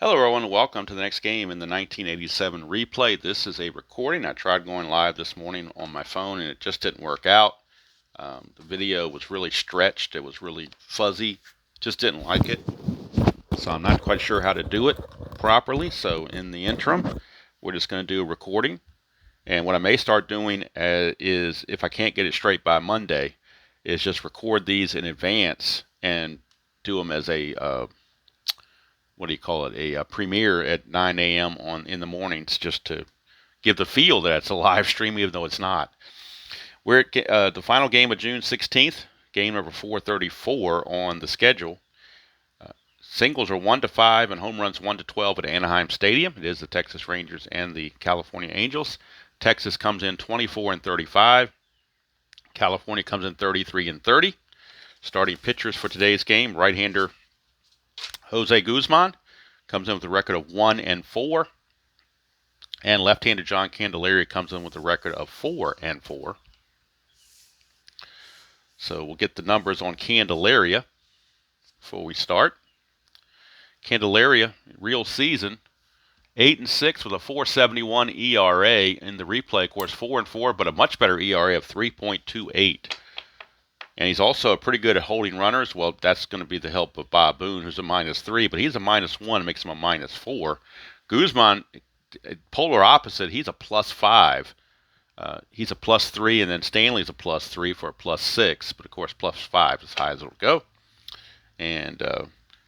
Hello everyone, welcome to the next game in the 1987 replay. This is a recording. I tried going live this morning on my phone and it just didn't work out. The video was really stretched, it was really fuzzy, just didn't like it. So I'm not quite sure how to do it properly. So in the interim, we're just going to do a recording. And what I may start doing is, if I can't get it straight by Monday, is just record these in advance and do them as a what do you call it, a premiere at 9 a.m. in the mornings, just to give the feel that it's a live stream, even though it's not. We're at the final game of June 16th, game number 434 on the schedule. Singles are 1-5 and home runs 1-12 at Anaheim Stadium. It is the Texas Rangers and the California Angels. Texas comes in 24-35. California comes in 33-30. Starting pitchers for today's game: right-hander Jose Guzman comes in with a record of 1-4, and left-hander John Candelaria comes in with a record of 4-4. So we'll get the numbers on Candelaria before we start. Candelaria, real season, 8-6 with a 4.71 ERA. In the replay, of course, 4-4, but a much better ERA of 3.28. And he's also pretty good at holding runners. Well, that's going to be the help of Bob Boone, who's a -3, but he's a -1, makes him a -4. Guzman, polar opposite, he's a +5. He's a +3, and then Stanley's a +3 for a +6, but of course +5 is as high as it'll go. And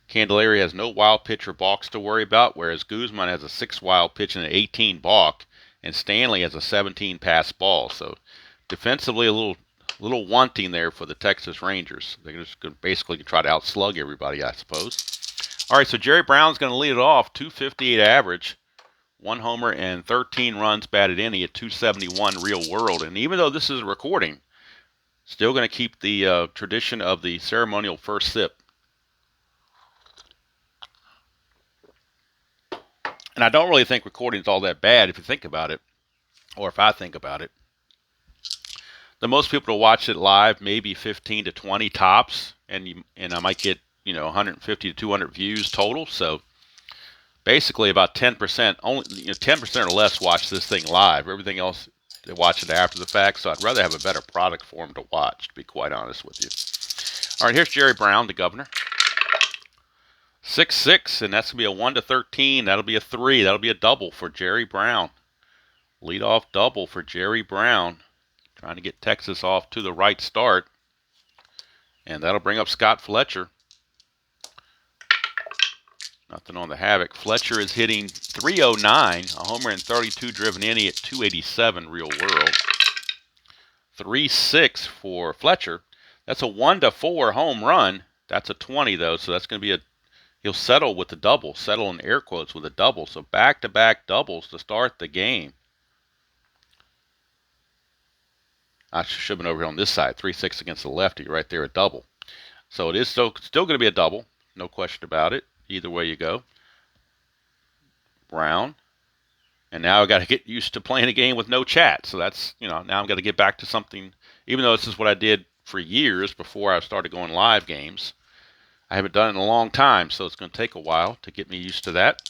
Candelaria has no wild pitch or balks to worry about, whereas Guzman has a 6 wild pitch and an 18 balk, and Stanley has a 17 pass ball. So defensively, a little wanting there for the Texas Rangers. They're just going to basically try to outslug everybody, I suppose. All right, so Jerry Brown's going to lead it off, 258 average, 1 homer and 13 runs batted in. He had 271 real world. And even though this is a recording, still going to keep the tradition of the ceremonial first sip. And I don't really think recording is all that bad if you think about it, or if I think about it. The most people to watch it live, maybe 15 to 20 tops, and I might get 150 to 200 views total. So basically, about 10%, only 10% or less watch this thing live. Everything else, they watch it after the fact. So I'd rather have a better product for them to watch, to be quite honest with you. All right, here's Jerry Brown, the governor. 6-6, and that's going to be a 1-13. That'll be a 3. That'll be a double for Jerry Brown. Leadoff double for Jerry Brown. Trying to get Texas off to the right start. And that'll bring up Scott Fletcher. Nothing on the Havoc. Fletcher is hitting .309, a homer and 32 driven in. He at 287 real world. 3-6 for Fletcher. That's a 1-4 home run. That's a 20 though, so that's going to be he'll settle with the double. Settle in air quotes with a double. So back-to-back doubles to start the game. I should have been over here on this side. 3-6 against the lefty right there, a double. So it is still going to be a double. No question about it. Either way you go. Brown. And now I've got to get used to playing a game with no chat. So that's, now I've got to get back to something, even though this is what I did for years before I started going live games. I haven't done it in a long time, so it's going to take a while to get me used to that.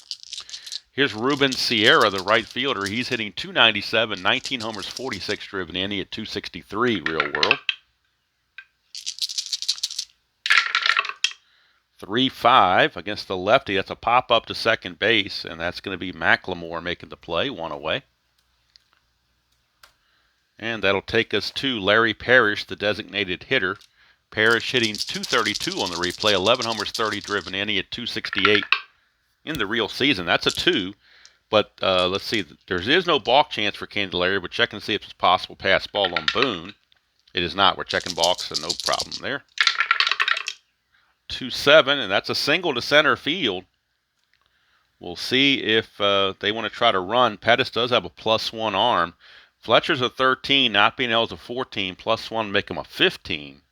Here's Ruben Sierra, the right fielder. He's hitting .297, 19 homers, 46 driven in. He at 263 real world. 3-5 against the lefty. That's a pop up to second base, and that's going to be McLemore making the play, 1 away. And that'll take us to Larry Parrish, the designated hitter. Parrish hitting .232 on the replay, 11 homers, 30 driven in. He at 268 in the real season. That's a 2. But let's see. There is no balk chance for Candelaria. We're checking to see if it's possible pass ball on Boone. It is not. We're checking balks, so no problem there. 2-7, and that's a single to center field. We'll see if they want to try to run. Pettis does have a +1 arm. Fletcher's a 13, not being able to 14. +1 make him a 15.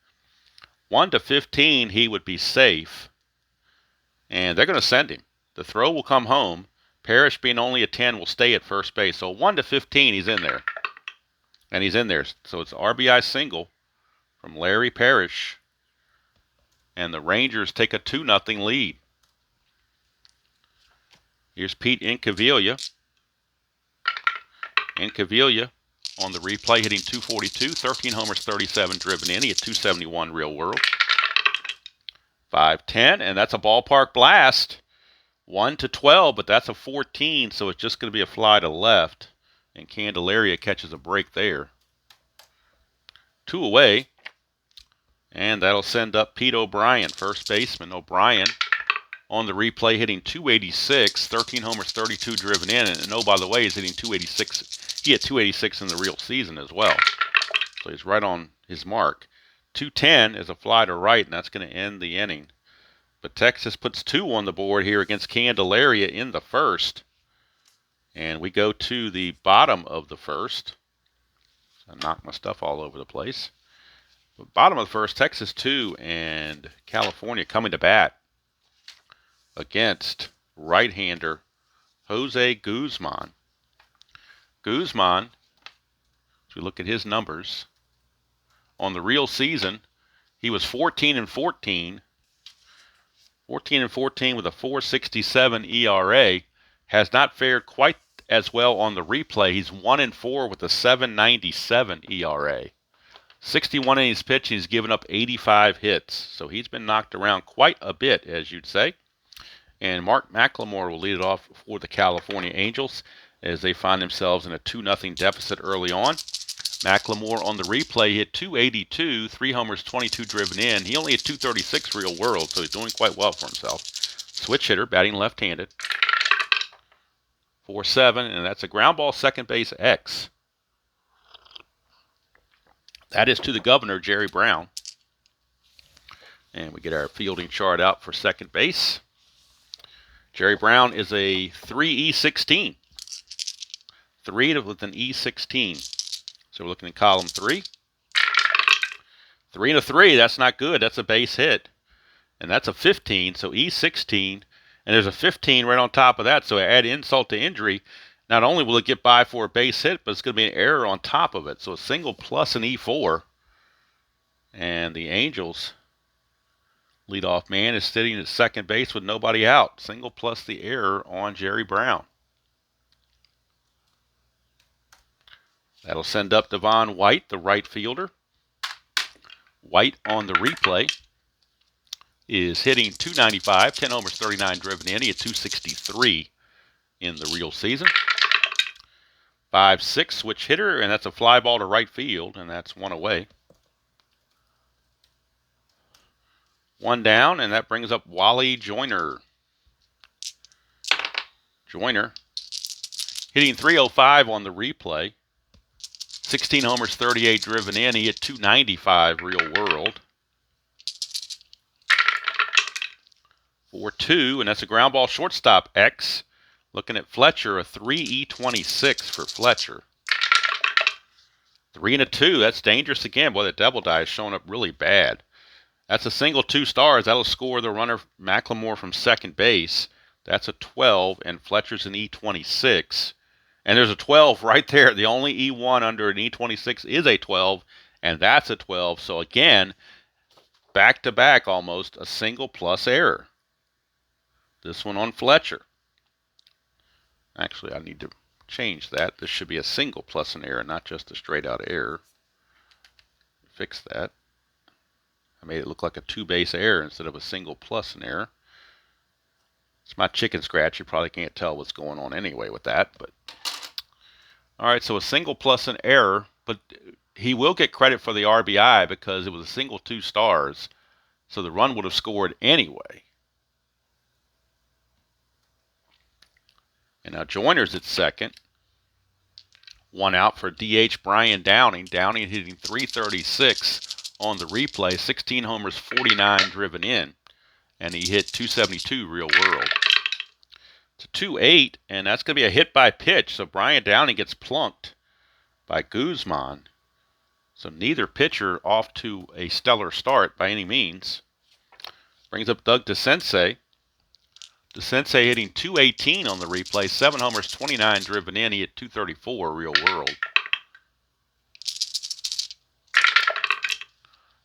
1-15, he would be safe. And they're going to send him. The throw will come home. Parrish, being only a 10, will stay at first base. So 1-15, he's in there. And he's in there. So it's RBI single from Larry Parrish. And the Rangers take a 2-0 lead. Here's Pete Incaviglia. Incaviglia on the replay, hitting 242, 13 homers, 37 driven in. He hit 271 real world. 5-10, and that's a ballpark blast. 1-12, but that's a 14, so it's just going to be a fly to left. And Candelaria catches a break there. 2 away, and that'll send up Pete O'Brien, first baseman. O'Brien on the replay, hitting 286, 13 homers, 32 driven in. And oh, by the way, he's hitting 286. He hit 286 in the real season as well. So he's right on his mark. 210 is a fly to right, and that's going to end the inning. But Texas puts 2 on the board here against Candelaria in the first. And we go to the bottom of the first. I knocked my stuff all over the place. But bottom of the first, Texas 2 and California coming to bat against right-hander Jose Guzman. Guzman, as we look at his numbers, on the real season, he was 14-14. 14-14 with a 4.67 ERA. Has not fared quite as well on the replay. He's 1-4 with a 7.97 ERA. 61 innings pitched. He's given up 85 hits. So he's been knocked around quite a bit, as you'd say. And Mark McLemore will lead it off for the California Angels as they find themselves in a 2-0 deficit early on. McLemore on the replay hit 282, 3 homers, 22 driven in. He only hit 236 real world, so he's doing quite well for himself. Switch hitter, batting left-handed. 4-7, and that's a ground ball, second base X. That is to the governor, Jerry Brown. And we get our fielding chart out for second base. Jerry Brown is a 3E16. 3 with an E16. So we're looking at column 3. 3 and a 3, that's not good. That's a base hit. And that's a 15, so E16. And there's a 15 right on top of that, so add insult to injury. Not only will it get by for a base hit, but it's going to be an error on top of it. So a single plus an E4. And the Angels leadoff man is sitting at second base with nobody out. Single plus the error on Jerry Brown. That'll send up Devon White, the right fielder. White on the replay is hitting 295, 10 homers, 39 driven in. He had 263 in the real season. 5-6 switch hitter, and that's a fly ball to right field, and that's 1 away. 1 down, and that brings up Wally Joyner. Joyner hitting 305 on the replay. 16 homers, 38 driven in. He hit 295 real world. 4-2, and that's a ground ball shortstop X. Looking at Fletcher, a 3E26 for Fletcher. 3 and a 2, that's dangerous again. Boy, the double die is showing up really bad. That's a single 2 stars. That'll score the runner McLemore from second base. That's a 12, and Fletcher's an E26. And there's a 12 right there. The only E1 under an E26 is a 12, and that's a 12. So again, back-to-back almost, a single plus error. This one on Fletcher. Actually, I need to change that. This should be a single plus an error, not just a straight-out error. Fix that. I made it look like a 2-base error instead of a single plus an error. It's my chicken scratch. You probably can't tell what's going on anyway with that, but all right, so a single plus an error, but he will get credit for the RBI because it was a single 2 stars, so the run would have scored anyway. And now Joyner's at second. 1 out for DH Brian Downing. Downing hitting 336 on the replay, 16 homers, 49 driven in, and he hit 272 real world. It's a 2-8, and that's going to be a hit by pitch. So Brian Downing gets plunked by Guzman. So neither pitcher off to a stellar start by any means. Brings up Doug DeSensei. DeSensei hitting 218 on the replay, 7 homers, 29 driven in. He hit 234 real world.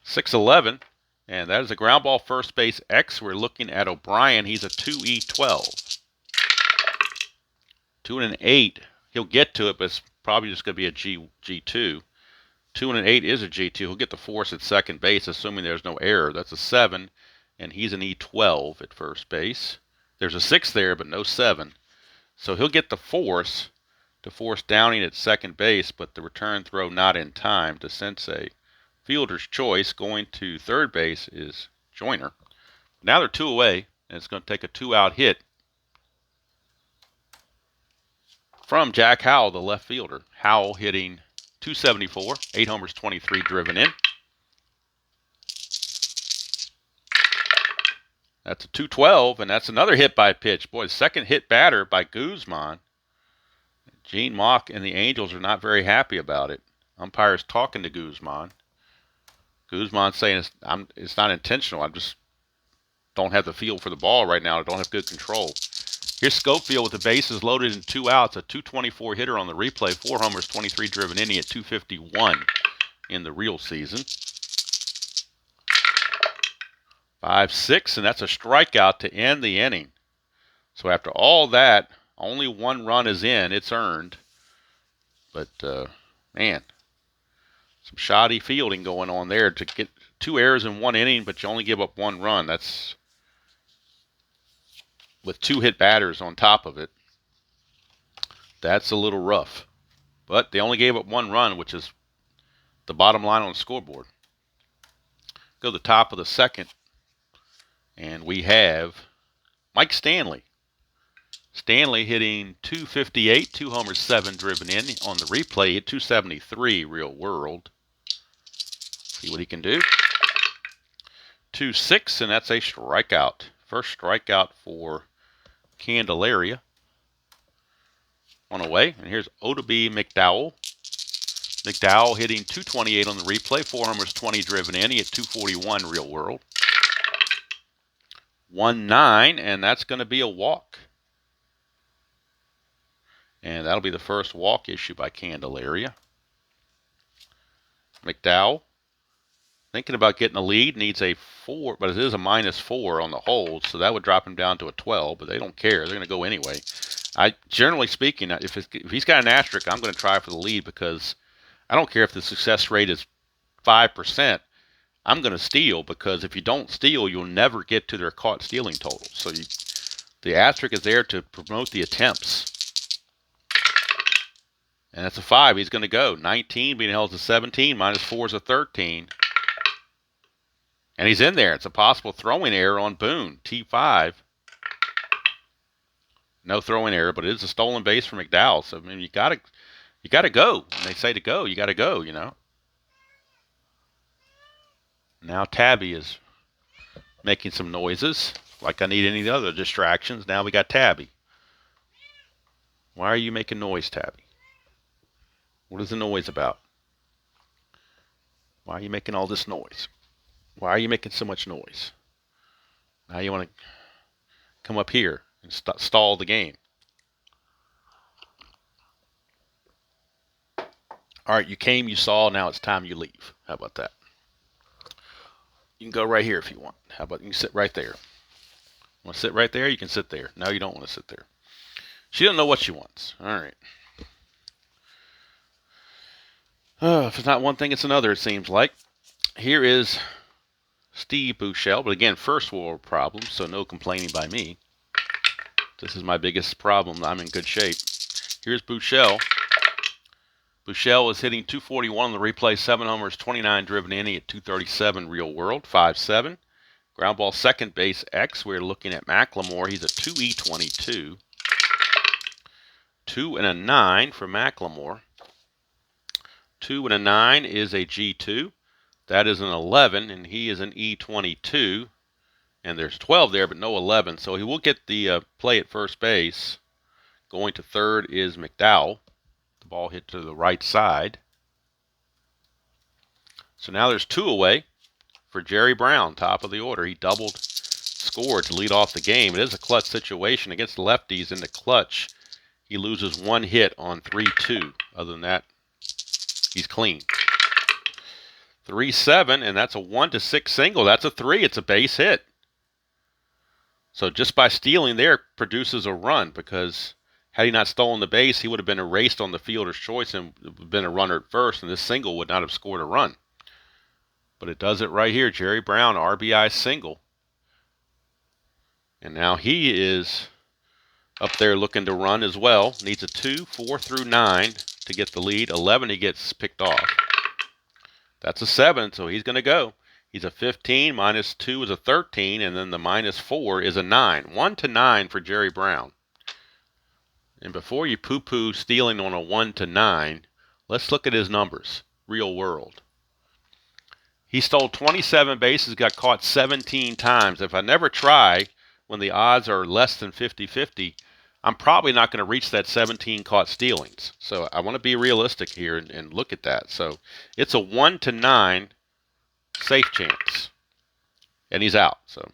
6-11, and that is a ground ball first base X. We're looking at O'Brien. He's a 2E12. 2 and an 8. He'll get to it, but it's probably just going to be a G2. 2 and an 8 is a G2. He'll get the force at second base, assuming there's no error. That's a 7, and he's an E12 at first base. There's a 6 there, but no 7. So he'll get the force to force Downing at second base, but the return throw not in time to Sensei. Fielder's choice going to third base is Joyner. Now they're 2 away, and it's going to take a 2-out hit from Jack Howell, the left fielder. Howell hitting .274, 8 homers, 23 driven in. That's a .212, and that's another hit by pitch. Boy, the second hit batter by Guzman. Gene Mauch and the Angels are not very happy about it. Umpire's talking to Guzman. Guzman saying it's not intentional. I just don't have the feel for the ball right now. I don't have good control. Here's Schofield with the bases loaded and 2 outs. A .224 hitter on the replay. 4 homers, 23 driven in. He at .251 in the real season. 5-6, and that's a strikeout to end the inning. So after all that, only 1 run is in. It's earned. But, man, some shoddy fielding going on there to get 2 errors in 1 inning, but you only give up 1 run. That's with 2 hit batters on top of it. That's a little rough. But they only gave up 1 run, which is the bottom line on the scoreboard. Go to the top of the second, and we have Mike Stanley. Stanley hitting .258, 2 homers, 7 driven in. On the replay at .273 real world. See what he can do. 2-6, and that's a strikeout. First strikeout for Candelaria. 1 away, and here's Oddibe McDowell. McDowell hitting .228 on the replay, 4 homers, 20 driven in. He at .241 real world. 1-9, and that's going to be a walk. And that'll be the first walk issued by Candelaria. McDowell, thinking about getting a lead, needs a 4, but it is a -4 on the hold, so that would drop him down to a 12, but they don't care. They're going to go anyway. Generally speaking, if he's got an asterisk, I'm going to try for the lead because I don't care if the success rate is 5%. I'm going to steal because if you don't steal, you'll never get to their caught stealing total. So the asterisk is there to promote the attempts. And that's a 5. He's going to go. 19 being held to 17. -4 is a 13. And he's in there. It's a possible throwing error on Boone. T5. No throwing error, but it is a stolen base for McDowell. So I mean, you gotta go. When they say to go, you gotta go. You know. Now Tabby is making some noises. Like I need any other distractions. Now we got Tabby. Why are you making noise, Tabby? What is the noise about? Why are you making all this noise? Why are you making so much noise? Now you want to come up here and stall the game. All right, you came, you saw, now it's time you leave. How about that? You can go right here if you want. How about you can sit right there? Want to sit right there? You can sit there. No, you don't want to sit there. She doesn't know what she wants. All right. If it's not one thing, it's another, it seems like. Here is Steve Buechele, but again, first world problem, so no complaining by me. This is my biggest problem. I'm in good shape. Here's Buechele. Buechele is hitting .241 on the replay, 7 homers, 29 driven in. He at .237 real world, 5-7. Ground ball second base X. We're looking at McLemore. He's a 2E22. 2 and a 9 for McLemore. 2 and a 9 is a G2. That is an 11, and he is an E22. And there's 12 there, but no 11. So he will get the play at first base. Going to third is McDowell. The ball hit to the right side. So now there's 2 away for Jerry Brown, top of the order. He doubled, scored to lead off the game. It is a clutch situation against the lefties in the clutch. He loses 1 hit on 3-2. Other than that, he's clean. 3-7, and that's a 1-6 single. That's a 3. It's a base hit. So just by stealing there produces a run because Had he not stolen the base, he would have been erased on the fielder's choice and been a runner at first, and this single would not have scored a run. But it does it right here. Jerry Brown, RBI single. And now he is up there looking to run as well. Needs a 2, 4 through 9 to get the lead. 11 he gets picked off. That's a 7, so he's going to go. He's a 15, minus 2 is a 13, and then the minus 4 is a 9. 1 to 9 for Jerry Brown. And before you poo-poo stealing on a 1 to 9, let's look at his numbers, real world. He stole 27 bases, got caught 17 times. If I never try when the odds are less than 50-50, I'm probably not going to reach that 17 caught stealings. So I want to be realistic here and look at that. So it's a 1 to 9 safe chance. And he's out. So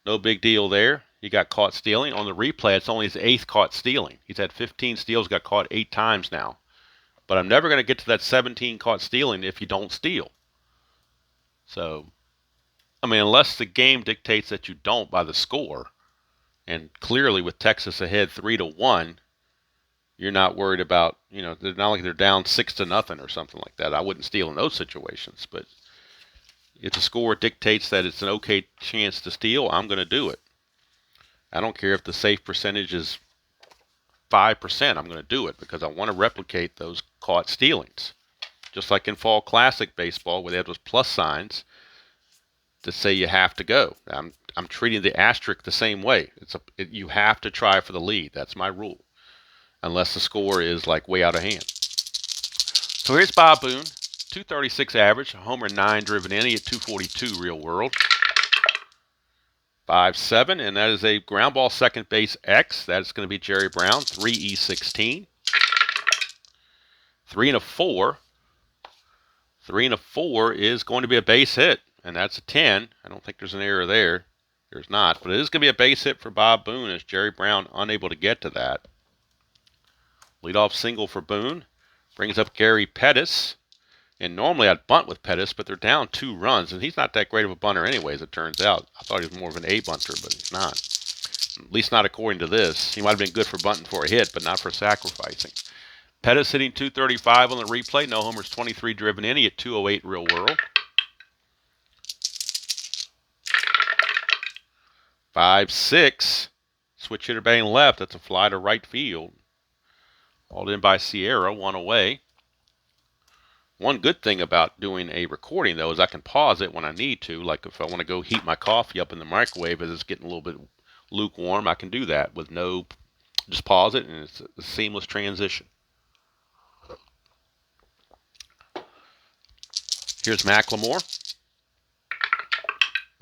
no big deal there. He got caught stealing. On the replay, it's only his 8th caught stealing. He's had 15 steals, got caught 8 times now. But I'm never going to get to that 17 caught stealing if you don't steal. So, I mean, unless the game dictates that you don't by the score, and clearly with Texas ahead 3-1, you're not worried about, you know, they're not like they're down 6-0 or something like that. I wouldn't steal in those situations. But if the score dictates that it's an okay chance to steal, I'm going to do it. I don't care if the safe percentage is 5%. I'm going to do it because I want to replicate those caught stealings. Just like in Fall Classic baseball where they have those plus signs to say you have to go. I'm treating the asterisk the same way. You have to try for the lead. That's my rule. Unless the score is like way out of hand. So here's Bob Boone. 236 average, homer 9 driven in. He at 242 real world. 5-7, and that is a ground ball second base X. That's going to be Jerry Brown, 3E16. 3 and a 4. 3 and a 4 is going to be a base hit, and that's a 10. I don't think there's an error there. There's not, but it is going to be a base hit for Bob Boone as Jerry Brown unable to get to that. Leadoff single for Boone. Brings up Gary Pettis. And normally I'd bunt with Pettis, but they're down 2 runs, and he's not that great of a bunter anyway, as it turns out. I thought he was more of an A bunter, but he's not. At least not according to this. He might have been good for bunting for a hit, but not for sacrificing. Pettis hitting 235 on the replay. No homers, 23 driven in. He at 208 real world. 5-6. Switch hitter batting left. That's a fly to right field. Hauled in by Sierra, 1 away. One good thing about doing a recording, though, is I can pause it when I need to. Like if I want to go heat my coffee up in the microwave as it's getting a little bit lukewarm, I can do that with just pause it, and it's a seamless transition. Here's McLemore.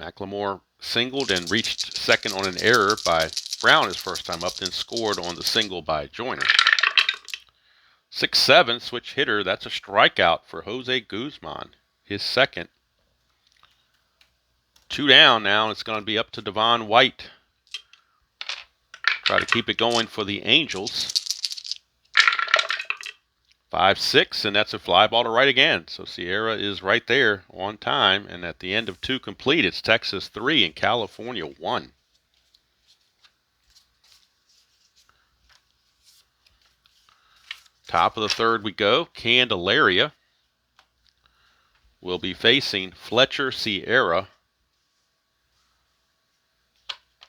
McLemore singled and reached second on an error by Brown his first time up, then scored on the single by Joyner. 6-7, switch hitter. That's a strikeout for Jose Guzman, his second. 2 down now. It's going to be up to Devon White. Try to keep it going for the Angels. 5-6, and that's a fly ball to right again. So Sierra is right there on time. And at the end of 2 complete, it's Texas 3 and California 1. Top of the third we go. Candelaria will be facing Fletcher, Sierra,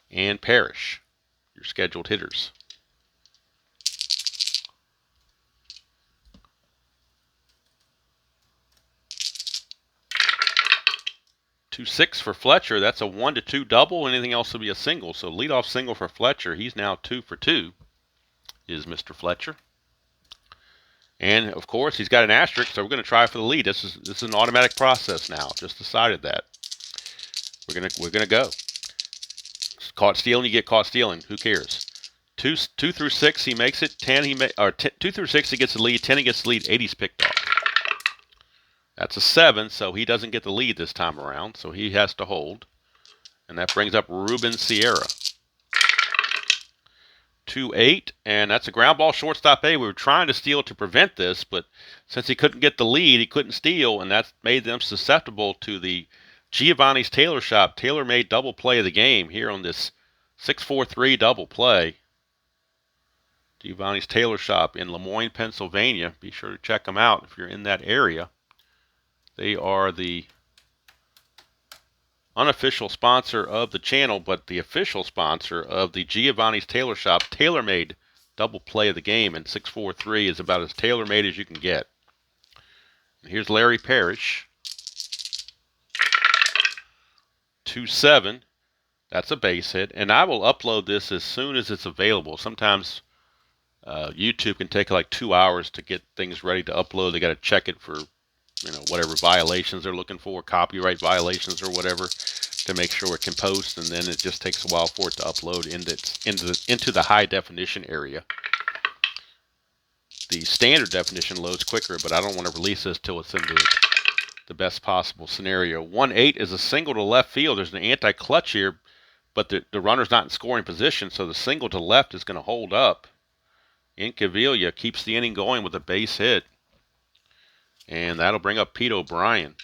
and Parrish, your scheduled hitters. Two 6 for Fletcher. That's a 1-2 double. Anything else will be a single. So leadoff single for Fletcher. He's now 2 for 2. Is Mr. Fletcher. And of course, he's got an asterisk, so we're going to try for the lead. This is an automatic process now. Just decided that. We're gonna go. Caught stealing, you get caught stealing. Who cares? 2 through 6, he makes it. 2 through 6, he gets the lead. 10, he gets the lead. 8, he's picked off. That's a 7, so he doesn't get the lead this time around. So he has to hold, and that brings up Ruben Sierra. 2-8, and that's a ground ball shortstop A. We were trying to steal to prevent this, but since he couldn't get the lead, he couldn't steal, and that made them susceptible to the Giovanni's Tailor Shop tailor-made double play of the game here on this 6-4-3 double play. Giovanni's Tailor Shop in Lemoyne, Pennsylvania. Be sure to check them out if you're in that area. They are the unofficial sponsor of the channel, but the official sponsor of the Giovanni's Tailor Shop tailor-made double play of the game, and 643 is about as tailor-made as you can get. And here's Larry Parrish. 2-7. That's a base hit, and I will upload this as soon as it's available. Sometimes YouTube can take like 2 hours to get things ready to upload. They got to check it for, whatever violations they're looking for, copyright violations or whatever, to make sure it can post, and then it just takes a while for it to upload into the high definition area. The standard definition loads quicker, but I don't want to release this till it's in the best possible scenario. 1-8 is a single to left field. There's an anti-clutch here, but the runner's not in scoring position, so the single to left is going to hold up. Incaviglia keeps the inning going with a base hit, and that'll bring up Pete O'Brien.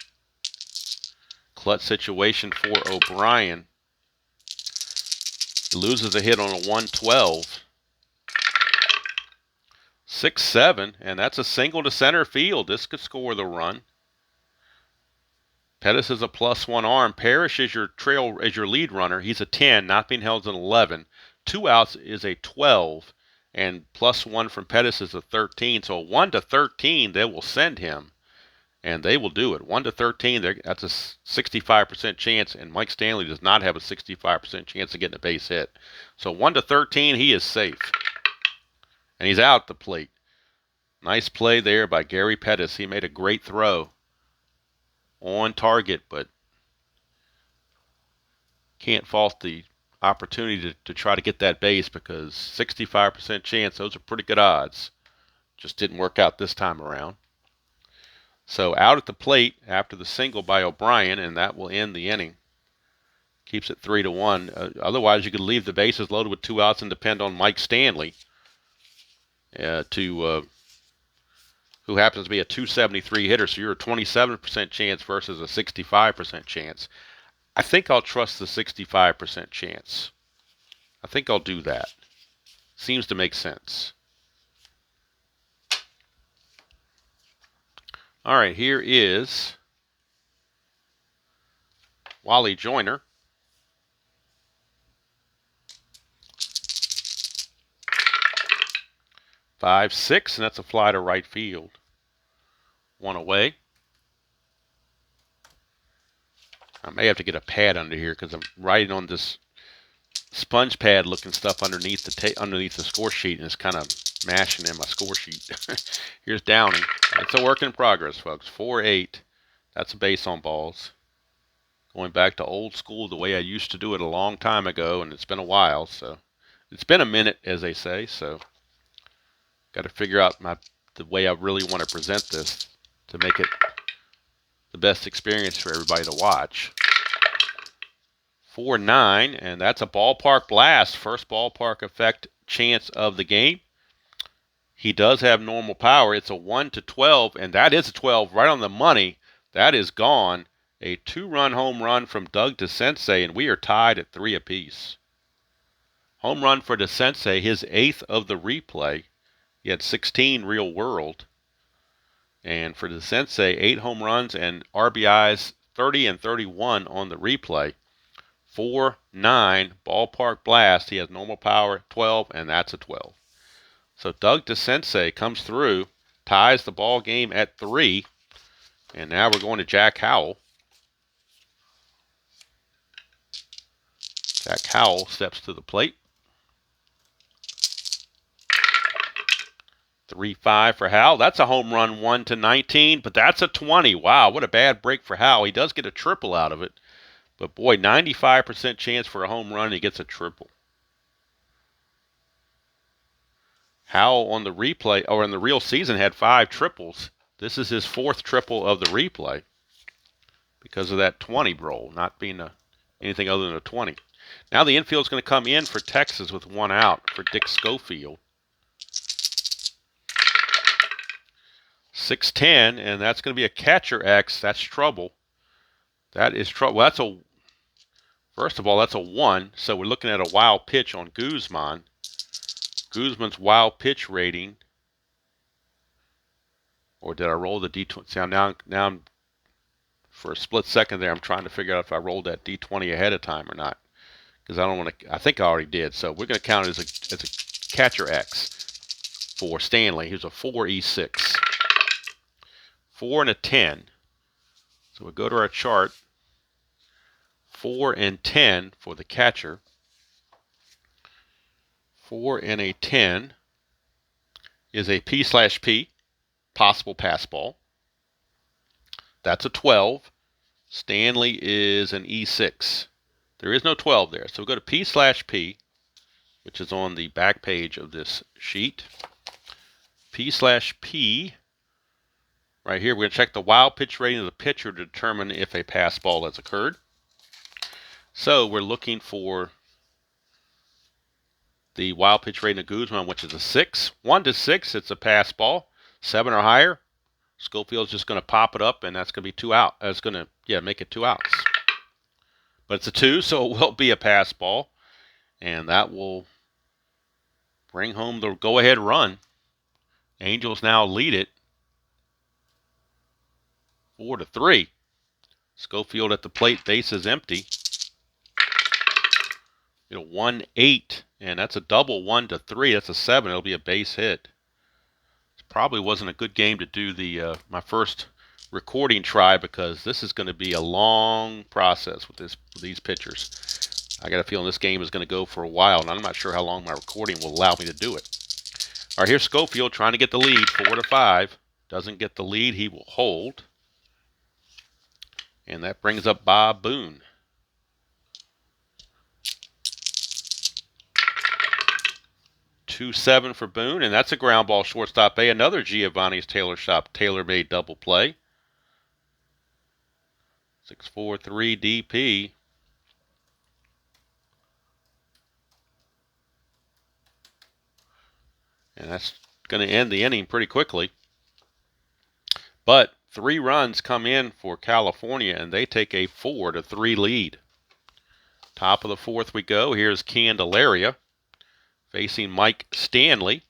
Clutch situation for O'Brien. He loses a hit on a 1-12. 6-7, and that's a single to center field. This could score the run. Pettis is a +1 arm. Parrish is your lead runner. He's a 10, not being held as an 11. 2 outs is a 12, and +1 from Pettis is a 13. So 1-13, they will send him, and they will do it. 1-13, that's a 65% chance, and Mike Stanley does not have a 65% chance of getting a base hit. So 1-13, he is safe, and he's out at the plate. Nice play there by Gary Pettis. He made a great throw on target, but can't fault the opportunity to try to get that base, because 65% chance, those are pretty good odds. Just didn't work out this time around. So out at the plate after the single by O'Brien, and that will end the inning. Keeps it 3-1. Otherwise, you could leave the bases loaded with 2 outs and depend on Mike Stanley who happens to be a 273 hitter, so you're a 27% chance versus a 65% chance. I think I'll trust the 65% chance. I think I'll do that. Seems to make sense. All right, here is Wally Joyner. Five, 6, and that's a fly to right field. 1 away. I may have to get a pad under here because I'm writing on this sponge pad looking stuff underneath the score sheet, and it's kind of mashing in my score sheet. Here's Downing. It's a work in progress, folks. 4-8. That's a base on balls. Going back to old school, the way I used to do it a long time ago, and it's been a while, so it's been a minute, as they say, so got to figure out the way I really want to present this to make it the best experience for everybody to watch. 4-9, and that's a ballpark blast. First ballpark effect chance of the game. He does have normal power. It's a 1-12, and that is a 12 right on the money. That is gone. A 2-run home run from Doug DeSensei, and we are tied at 3 apiece. Home run for DeSensei, his 8th of the replay. He had 16 real world. And for DeSensei, 8 home runs and RBIs 30 and 31 on the replay. 4-9 ballpark blast. He has normal power 12, and that's a 12. So Doug DeSensei comes through, ties the ball game at 3, and now we're going to Jack Howell. Jack Howell steps to the plate. 3-5 for Howell. That's a home run, 1-19, but that's a 20. Wow, what a bad break for Howell. He does get a triple out of it, but boy, 95% chance for a home run, and he gets a triple. Howell on the replay, or in the real season, had 5 triples. This is his 4th triple of the replay because of that 20 roll, not being anything other than a 20. Now the infield's going to come in for Texas with 1 out for Dick Schofield. 6-10, and that's going to be a catcher X. That's trouble. That is trouble. Well, first of all, that's a 1, so we're looking at a wild pitch on Guzman. Guzman's wild pitch rating, or did I roll the D20? See, now I'm for a split second there, I'm trying to figure out if I rolled that D20 ahead of time or not, because I don't want to. I think I already did. So we're going to count it as a catcher X for Stanley. Here's a 4E6, 4 and a 10. So we'll go to our chart. 4 and 10 for the catcher. 4 and a 10 is a P/P, possible pass ball. That's a 12. Stanley is an E6. There is no 12 there. So we'll go to P/P, which is on the back page of this sheet. P/P. Right here, we're going to check the wild pitch rating of the pitcher to determine if a pass ball has occurred. So we're looking for the wild pitch rating of Guzman, which is a 6. 1 to 6, it's a pass ball. 7 or higher, Schofield's just going to pop it up, and that's going to be 2 out. It's going to, make it 2 outs. But it's a 2, so it will be a pass ball. And that will bring home the go-ahead run. Angels now lead it 4-3. Schofield at the plate, base is empty. 1-8, and that's a double 1-3. That's a 7. It'll be a base hit. It probably wasn't a good game to do the my first recording try, because this is going to be a long process with these pitchers. I got a feeling this game is going to go for a while, and I'm not sure how long my recording will allow me to do it. All right, here's Schofield trying to get the lead, 4-5. Doesn't get the lead, he will hold. And that brings up Bob Boone. 2-7 for Boone, and that's a ground ball shortstop A. Another Giovanni's Tailor Shop tailor-made double play. 6-4-3 DP. And that's going to end the inning pretty quickly. But 3 runs come in for California, and they take a 4-3 lead. Top of the 4th we go. Here's Candelaria facing Mike Stanley.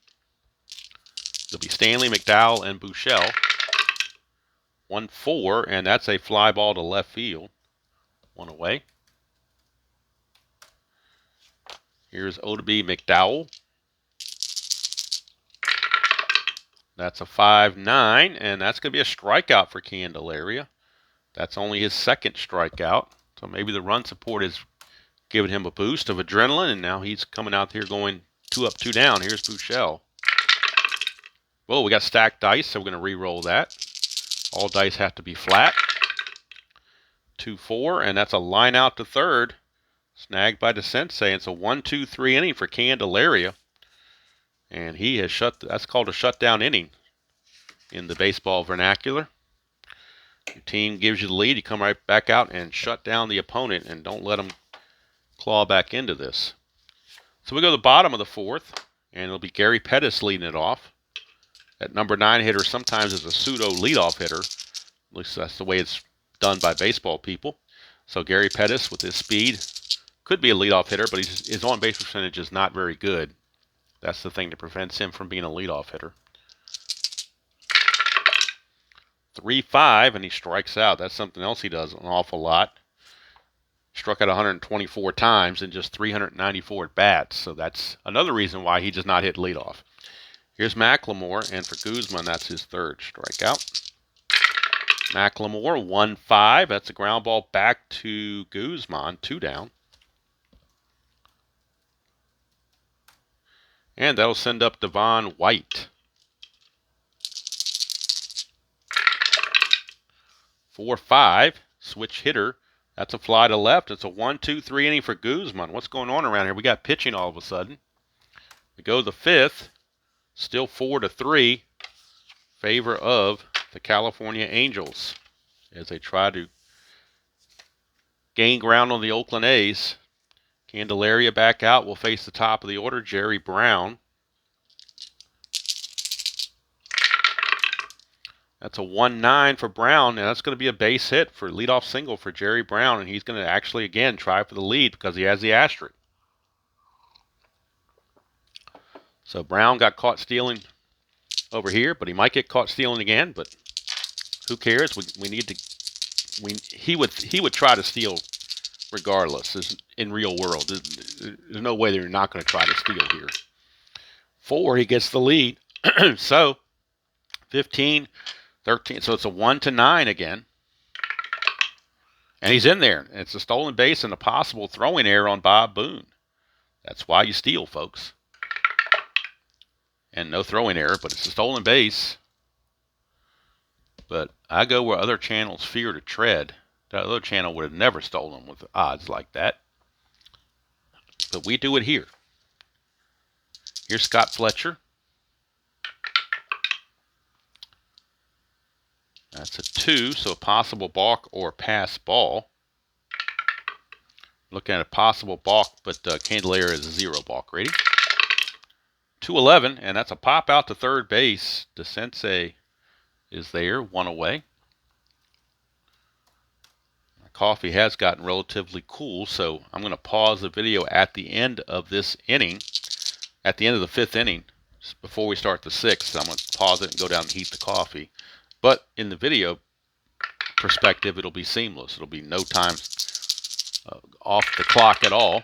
It'll be Stanley, McDowell, and Buechele. 1-4, and that's a fly ball to left field. 1 away. Here's Oddibe McDowell. That's a 5-9, and that's going to be a strikeout for Candelaria. That's only his 2nd strikeout, so maybe the run support is giving him a boost of adrenaline, and now he's coming out here going 2 up, 2 down. Here's Buechele. Whoa, we got stacked dice, so we're going to re-roll that. All dice have to be flat. 2-4, and that's a line out to third. Snagged by the sensei. It's a 1-2-3 inning for Candelaria. And he has that's called a shutdown inning in the baseball vernacular. Your team gives you the lead, you come right back out and shut down the opponent and don't let them claw back into this. So we go to the bottom of the 4th, and it'll be Gary Pettis leading it off. That number 9 hitter sometimes is a pseudo leadoff hitter. At least that's the way it's done by baseball people. So Gary Pettis, with his speed, could be a leadoff hitter, but his on-base percentage is not very good. That's the thing that prevents him from being a leadoff hitter. 3-5, and he strikes out. That's something else he does an awful lot. Struck out 124 times in just 394 at-bats. So that's another reason why he does not hit leadoff. Here's McLemore, and for Guzman, that's his 3rd strikeout. McLemore, 1-5. That's a ground ball back to Guzman, 2 down. And that'll send up Devon White. 4-5, switch hitter. That's a fly to left. It's a 1-2-3 inning for Guzman. What's going on around here? We got pitching all of a sudden. We go to the 5th, still 4-3, favor of the California Angels as they try to gain ground on the Oakland A's. Candelaria back out will face the top of the order, Jerry Brown. That's a 1-9 for Brown, and that's going to be a base hit for leadoff single for Jerry Brown, and he's going to actually, again, try for the lead because he has the asterisk. So Brown got caught stealing over here, but he might get caught stealing again. But who cares? We need to. He would try to steal regardless. In real world, there's no way they're not going to try to steal here. 4, he gets the lead. So 15, 13. So it's a 1-9 again. And he's in there. And it's a stolen base and a possible throwing error on Bob Boone. That's why you steal, folks. And no throwing error, but it's a stolen base. But I go where other channels fear to tread. That other channel would have never stolen with odds like that. But we do it here. Here's Scott Fletcher. That's a 2, so a possible balk or pass ball. Looking at a possible balk, but Candelaria is a 0 balk rating. 2-11, and that's a pop out to third base. DeSensei is there, 1 away. My coffee has gotten relatively cool, so I'm going to pause the video at the end of this inning, at the end of the 5th inning, before we start the 6th. I'm going to pause it and go down and heat the coffee. But in the video perspective, it'll be seamless. It'll be no time off the clock at all.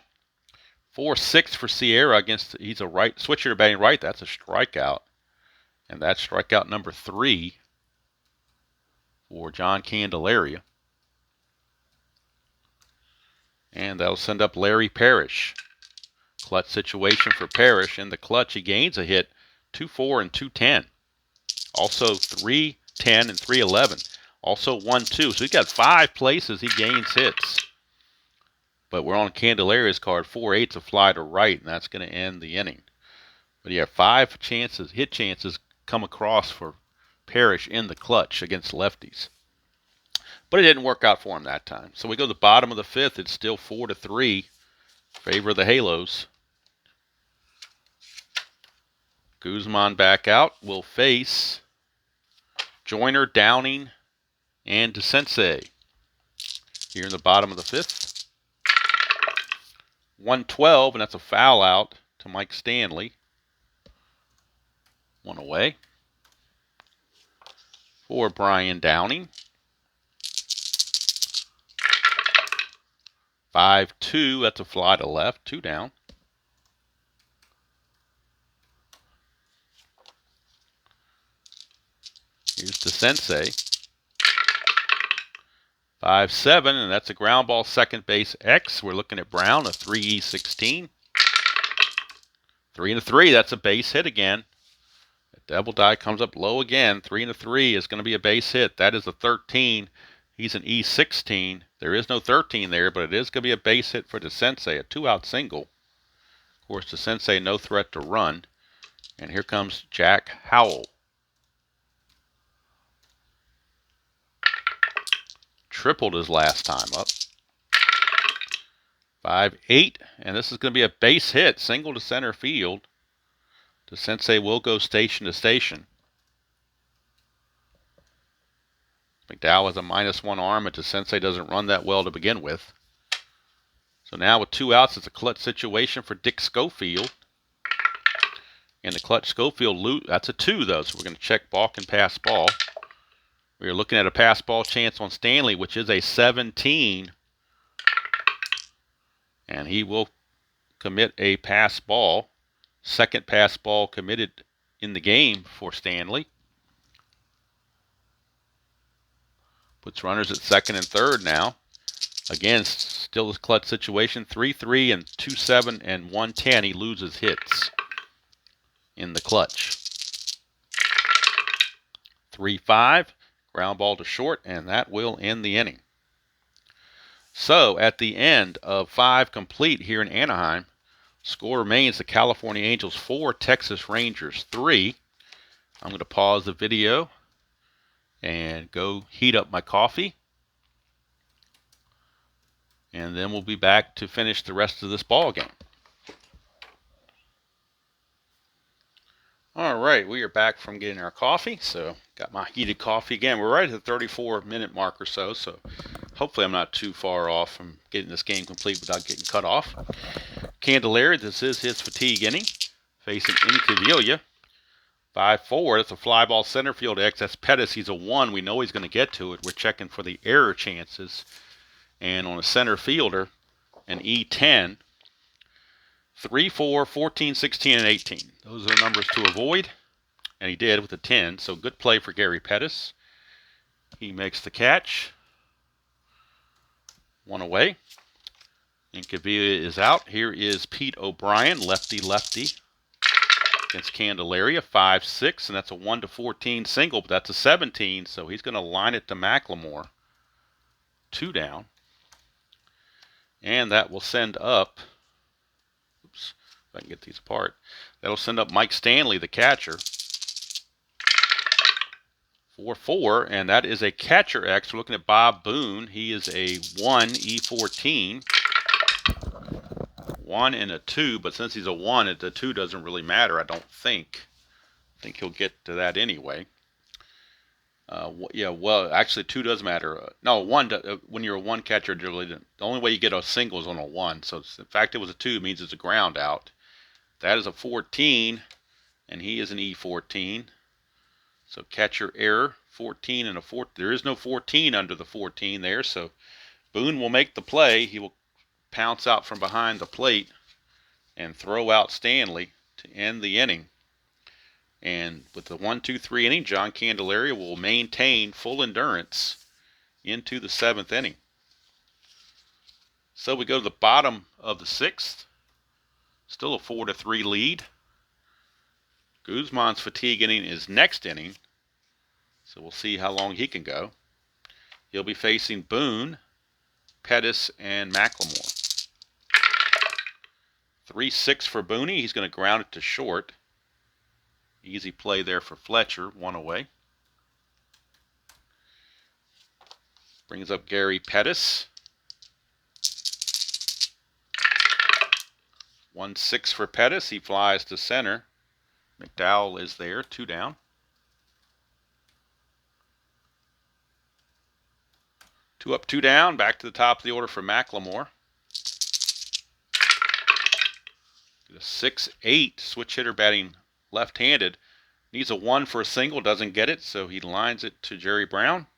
4-6 for Sierra against, he's a right switcher to batting right. That's a strikeout. And that's strikeout number 3 for John Candelaria. And that'll send up Larry Parrish. Clutch situation for Parrish. In the clutch, he gains a hit, 2-4 and 2-10. Also 3-10 and 3-11. Also 1-2. So he's got 5 places he gains hits. But we're on Candelaria's card. 4-8's a fly to right, and that's going to end the inning. But he had 5 chances, hit chances, come across for Parrish in the clutch against lefties. But it didn't work out for him that time. So we go to the bottom of the 5th. It's still 4-3. Favor of the Halos. Guzman back out. Will face Joyner, Downing, and DeSensei. Here in the bottom of the 5th. 1-12, and that's a foul out to Mike Stanley. 1 away. For Brian Downing. 5-2, that's a fly to left, 2 down. Here's DeSensei. 5-7, and that's a ground ball, second base X. We're looking at Brown, a 3E16. 3-3, that's a base hit again. The double die comes up low again. 3-3 is going to be a base hit. That is a 13. He's an E16. There is no 13 there, but it is going to be a base hit for DeSensei, a 2-out single. Of course, DeSensei, no threat to run. And here comes Jack Howell. Tripled his last time up. 5-8, and this is going to be a base hit, single to center field. DeSensei will go station to station. McDowell has a -1 arm, and DeSensei doesn't run that well to begin with. So now with 2 outs, it's a clutch situation for Dick Schofield. And the clutch Schofield, that's a 2 though, so we're going to check balk and pass ball. We are looking at a pass ball chance on Stanley, which is a 17. And he will commit a pass ball. Second pass ball committed in the game for Stanley. Puts runners at second and third now. Again, still this clutch situation. 3-3 and 2-7 and 1-10. He loses hits in the clutch. 3-5. Ground ball to short, and that will end the inning. So, at the end of 5 complete here in Anaheim, score remains the California Angels 4, Texas Rangers 3. I'm going to pause the video and go heat up my coffee. And then we'll be back to finish the rest of this ball game. All right, we are back from getting our coffee. So, got my heated coffee again. We're right at the 34-minute mark or so. So, hopefully I'm not too far off from getting this game complete without getting cut off. Candelaria, this is his fatigue inning. facing Candelaria. 5-4. That's a fly ball center field X. That's Pettis. He's a 1. We know he's going to get to it. We're checking for the error chances. And on a center fielder, an E10. 3, 4, 14, 16, and 18. Those are the numbers to avoid. And he did with a 10. So good play for Gary Pettis. He makes the catch. 1 away. Incavilla is out. Here is Pete O'Brien, lefty-lefty, against Candelaria, 5-6, and that's a 1-14 single, but that's a 17, so he's going to line it to McLemore. 2 down. And that will send up, oops, if I can get these apart, that'll send up Mike Stanley, the catcher, 4-4, and that is a catcher X. We're looking at Bob Boone. He is a 1, E14. 1 and a 2, but since he's a 1, the 2 doesn't really matter, I don't think. I think he'll get to that anyway. Yeah, well, actually 2 does matter. No, 1, when you're a 1 catcher, the only way you get a single is on a 1. So the fact it was a 2 means it's a ground out. That is a 14, and he is an E14. So catcher error, 14 and a 4. There is no 14 under the 14 there, so Boone will make the play. He will pounce out from behind the plate and throw out Stanley to end the inning. And with the 1-2-3 inning, John Candelaria will maintain full endurance into the 7th inning. So we go to the bottom of the 6th. Still a 4-3 lead. Guzman's fatigue inning is next inning, so we'll see how long he can go. He'll be facing Boone, Pettis, and McLemore. 3-6 for Booney. He's going to ground it to short. Easy play there for Fletcher. 1 away. Brings up Gary Pettis. 1-6 for Pettis. He flies to center. McDowell is there. 2 down. 2 up, 2 down. Back to the top of the order for McLemore. A 6-8 switch hitter batting left-handed. Needs a 1 for a single, doesn't get it, so he lines it to Jerry Brown.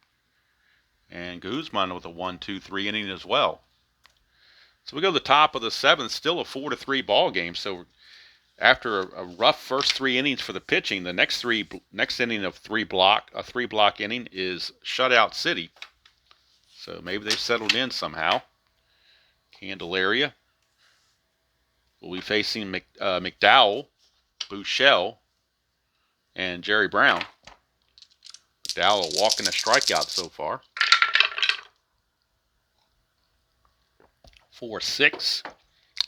And Guzman with a 1-2-3 inning as well. So we go to the top of the 7th, still a 4-3 ball game. So after a rough first 3 innings for the pitching, the next inning of a 3-block inning is shutout city. So maybe they've settled in somehow. Candelaria will be facing McDowell, Buechele, and Jerry Brown. McDowell walking a strikeout so far. 4-6.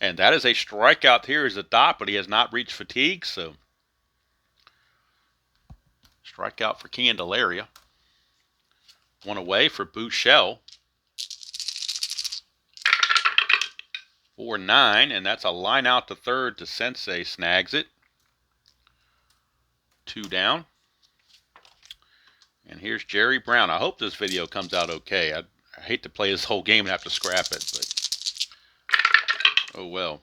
And that is a strikeout. Here is a dot, but he has not reached fatigue, so strikeout for Candelaria. 1 away for Buechele. 4-9, and that's a line out to third to Sensei, snags it. 2 down. And here's Jerry Brown. I hope this video comes out okay. I hate to play this whole game and have to scrap it, but oh well.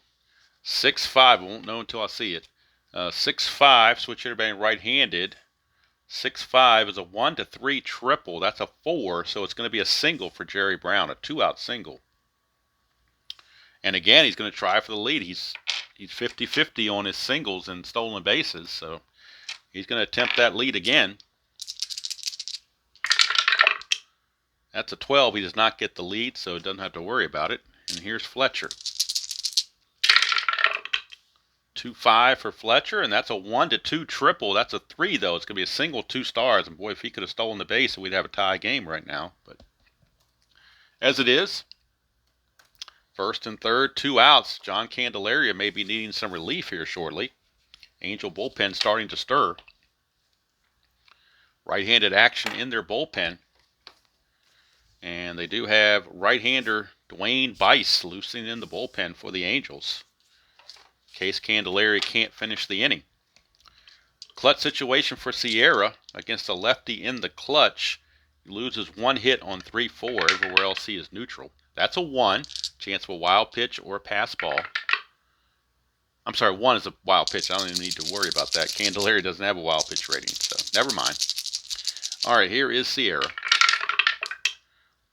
6-5, I won't know until I see it. 6-5, switch hitter batting right-handed. 6-5 is a 1-3 triple. That's a 4, so it's going to be a single for Jerry Brown, a 2-out single. And again, he's going to try for the lead. He's 50-50 on his singles and stolen bases, so he's going to attempt that lead again. That's a 12. He does not get the lead, so doesn't have to worry about it. And here's Fletcher. 2-5 for Fletcher, and that's a 1-2 triple. That's a 3, though. It's going to be a single, 2 stars. And boy, if he could have stolen the base, we'd have a tie game right now. But as it is, first and third, 2 outs. John Candelaria may be needing some relief here shortly. Angel bullpen starting to stir. Right-handed action in their bullpen. And they do have right-hander Dwayne Bice loosening in the bullpen for the Angels, in case Candelaria can't finish the inning. Clutch situation for Sierra against a lefty in the clutch. He loses 1 hit on 3-4. Everywhere else he is neutral. That's a 1. Chance of a wild pitch or a pass ball. I'm sorry, 1 is a wild pitch. I don't even need to worry about that. Candelaria doesn't have a wild pitch rating, so never mind. All right, here is Sierra.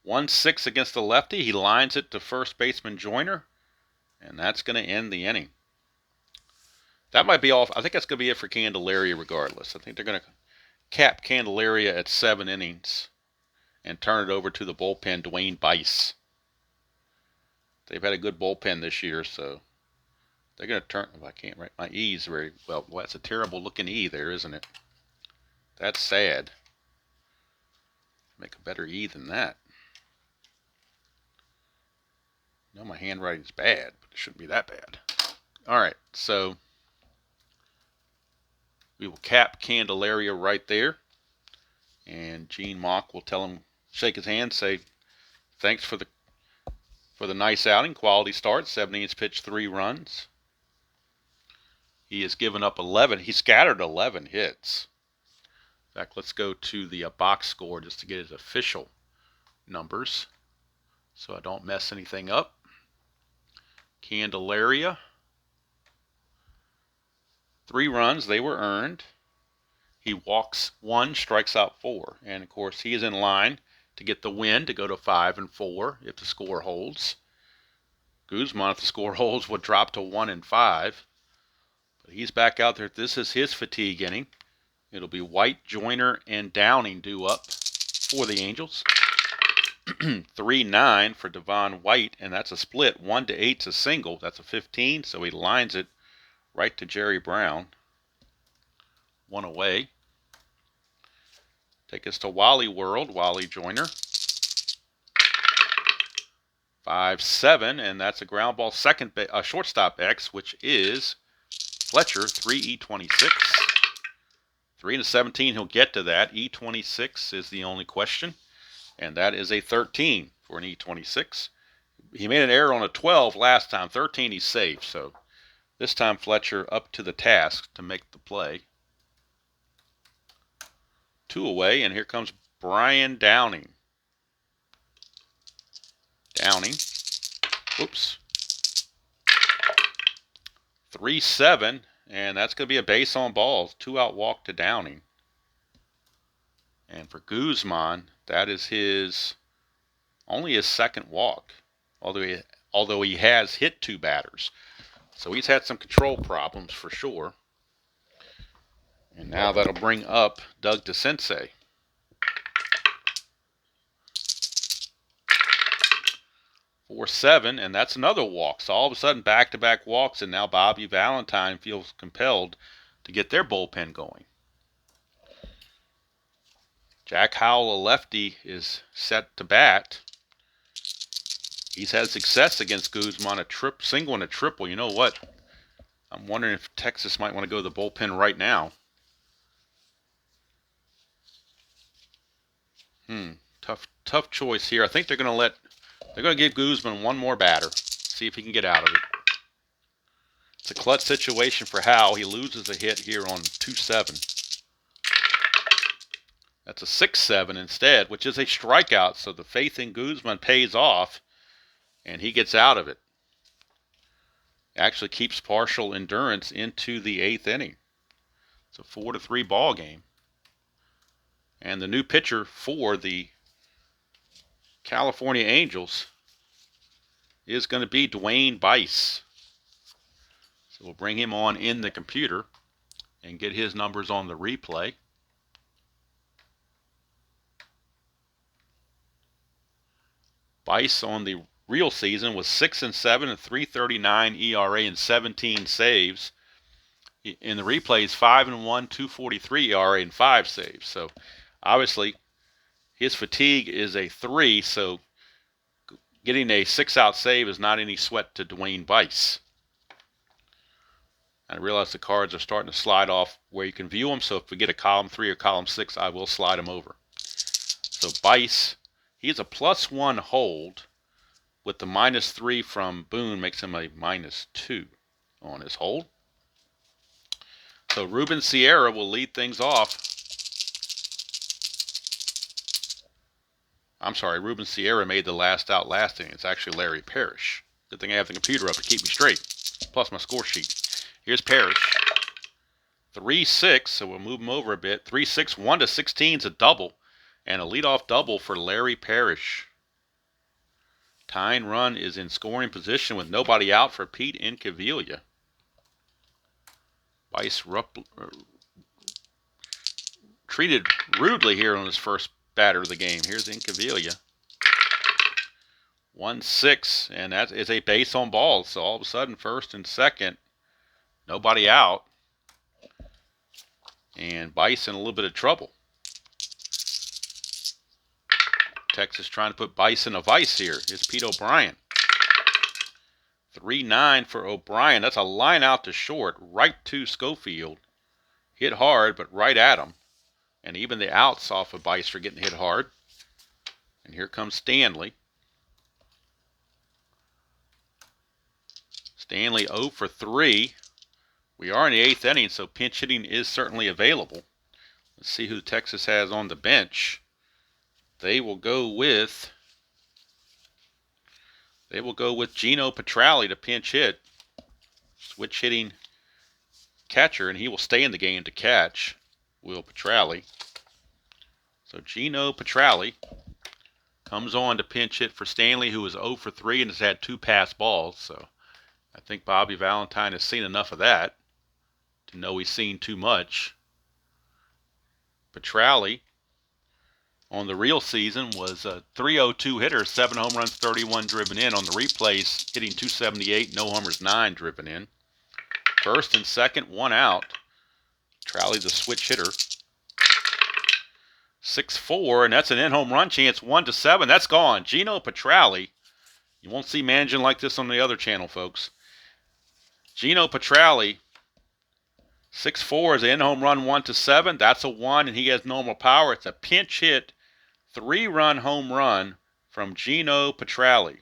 1-6 against the lefty. He lines it to first baseman Joyner, and that's going to end the inning. That might be all. I think that's going to be it for Candelaria regardless. I think they're going to cap Candelaria at 7 innings and turn it over to the bullpen, Dwayne Bice. They've had a good bullpen this year, so they're going to turn. Oh, I can't write my E's very well. Well, that's a terrible looking E there, isn't it? That's sad. Make a better E than that. No, my handwriting's bad, but it shouldn't be that bad. All right, so we will cap Candelaria right there, and Gene Mock will tell him, shake his hand, say thanks for the nice outing, quality start. 7 innings pitched, 3 runs. He has given up 11. He scattered 11 hits. In fact, let's go to the box score just to get his official numbers so I don't mess anything up. Candelaria, 3 runs, they were earned. He walks 1, strikes out 4. And of course, he is in line to get the win to go to 5-4 if the score holds. Guzman, if the score holds, would drop to 1-5. But he's back out there. This is his fatigue inning. It'll be White, Joyner, and Downing due up for the Angels. 3-9 for Devon White, and that's a split. 1-8's a single. That's a 15, so he lines it right to Jerry Brown. 1 away. Take us to Wally World, Wally Joyner. 5-7, and that's a ground ball shortstop X, which is Fletcher, 3E26. 3-17, he'll get to that. E26 is the only question, and that is a 13 for an E26. He made an error on a 12 last time. 13, he's safe, so this time Fletcher up to the task to make the play. 2 away, and here comes Brian Downing. Oops. 3-7, and that's going to be a base on balls. 2-out walk to Downing. And for Guzman, that is only his 2nd walk, although he has hit 2 batters. So he's had some control problems for sure. And now that'll bring up Doug DeCinces. 4-7, and that's another walk. So all of a sudden, back-to-back walks, and now Bobby Valentine feels compelled to get their bullpen going. Jack Howell, a lefty, is set to bat. He's had success against Guzman, a single and a triple. You know what? I'm wondering if Texas might want to go to the bullpen right now. Tough choice here. I think they're going to give Guzman 1 more batter, see if he can get out of it. It's a clutch situation for Howell. He loses a hit here on 2-7. That's a 6-7 instead, which is a strikeout, so the faith in Guzman pays off, and he gets out of it. Actually keeps partial endurance into the 8th inning. It's a 4-3 ball game. And the new pitcher for the California Angels is going to be Dwayne Bice. So we'll bring him on in the computer and get his numbers on the replay. Bice on the real season was 6-7 and 3.39 ERA and 17 saves. In the replays, 5-1, 2.43 ERA and 5 saves. So obviously his fatigue is a 3, so getting a 6-out save is not any sweat to Dwayne Bice. I realize the cards are starting to slide off where you can view them, so if we get a column 3 or column 6, I will slide them over. So Bice, he's a +1 hold, with the -3 from Boone makes him a -2 on his hold. So Ruben Sierra will lead things off. I'm sorry, Ruben Sierra made the last out last inning. It's actually Larry Parrish. Good thing I have the computer up to keep me straight, plus my score sheet. Here's Parrish. 3-6, so we'll move him over a bit. 3-6, 1-16 is a double, and a leadoff double for Larry Parrish. Tying run is in scoring position with nobody out for Pete Incaviglia. Bice treated rudely here on his first batter of the game. Here's Incaviglia. 1-6, and that is a base on balls. So all of a sudden, first and second, nobody out. And Bice in a little bit of trouble. Texas trying to put Bice in a vice here. Here's Pete O'Brien. 3-9 for O'Brien. That's a line out to short, right to Schofield. Hit hard, but right at him. And even the outs off of Bice are getting hit hard. And here comes Stanley. Stanley 0 for 3. We are in the 8th inning, so pinch hitting is certainly available. Let's see who Texas has on the bench. They will go with Gino Petralli to pinch hit. Switch hitting catcher, and he will stay in the game to catch Will Petralli. So Gino Petralli comes on to pinch hit for Stanley, who is 0 for 3 and has had 2 pass balls. So I think Bobby Valentine has seen enough of that to know he's seen too much. Petralli on the real season was a .302 hitter, 7 home runs, 31 driven in. On the replays, hitting .278, no homers, 9 driven in. First and second, 1 out. Petralli the switch hitter. 6-4, and that's an in-home run chance, 1-7. That's gone. Gino Petralli. You won't see managing like this on the other channel, folks. Gino Petralli, 6-4 is an in-home run, 1-7. That's a 1, and he has normal power. It's a pinch hit, 3-run home run from Gino Petralli.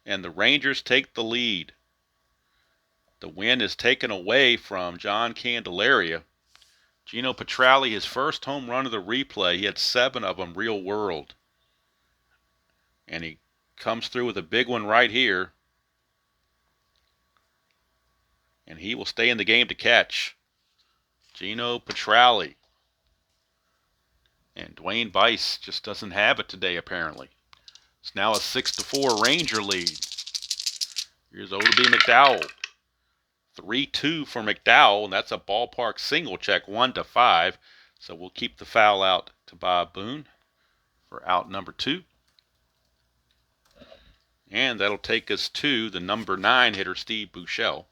And the Rangers take the lead. The win is taken away from John Candelaria. Gino Petralli, his first home run of the replay. He had 7 of them real world. And he comes through with a big one right here. And he will stay in the game to catch. Gino Petralli. And Dwayne Bice just doesn't have it today, apparently. It's now a 6-4 Ranger lead. Here's Odie McDowell. 3-2 for McDowell, and that's a ballpark single check, 1-5. So we'll keep the foul out to Bob Boone for out number 2. And that'll take us to the number 9 hitter, Steve Buechele.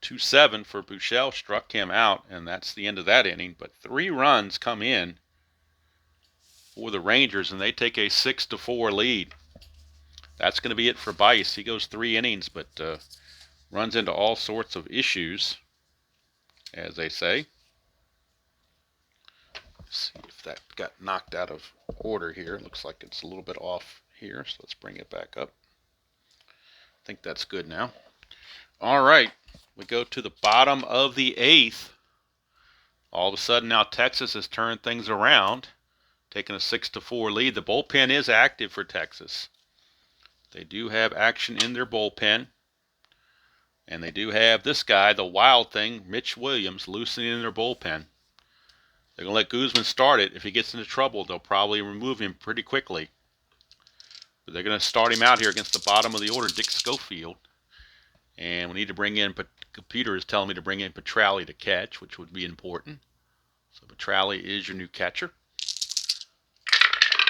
2-7 for Buechele, struck him out, and that's the end of that inning. But 3 runs come in for the Rangers, and they take a 6-4 lead. That's going to be it for Bice. He goes 3 innings, but runs into all sorts of issues, as they say. Let's see if that got knocked out of order here. It looks like it's a little bit off here, so let's bring it back up. I think that's good now. All right, we go to the bottom of the 8th. All of a sudden now Texas has turned things around, taking a 6-4 lead. The bullpen is active for Texas. They do have action in their bullpen. And they do have this guy, the wild thing, Mitch Williams, loosening in their bullpen. They're going to let Guzman start it. If he gets into trouble, they'll probably remove him pretty quickly. But they're going to start him out here against the bottom of the order, Dick Schofield. And we need to bring in, computer is telling me to bring in Petralli to catch, which would be important. So Petralli is your new catcher.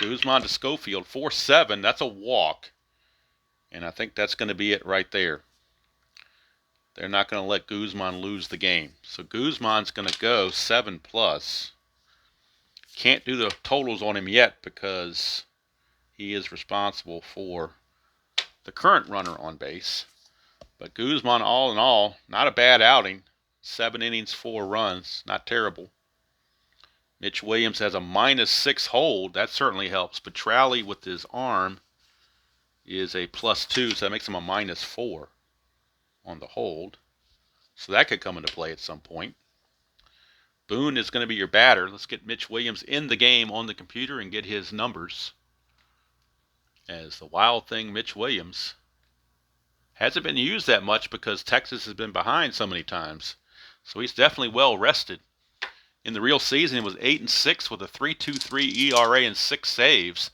Guzman to Schofield, 4-7. That's a walk. And I think that's going to be it right there. They're not going to let Guzman lose the game. So Guzman's going to go 7+. Can't do the totals on him yet because he is responsible for the current runner on base. But Guzman, all in all, not a bad outing. 7 innings, 4 runs. Not terrible. Mitch Williams has a -6 hold. That certainly helps. Petralli with his arm is a +2, so that makes him a -4 on the hold. So that could come into play at some point. Boone is going to be your batter. Let's get Mitch Williams in the game on the computer and get his numbers. as the Wild Thing, Mitch Williams, hasn't been used that much because Texas has been behind so many times. So he's definitely well rested. In the real season, he was 8-6 with a 3.23 ERA and 6 saves.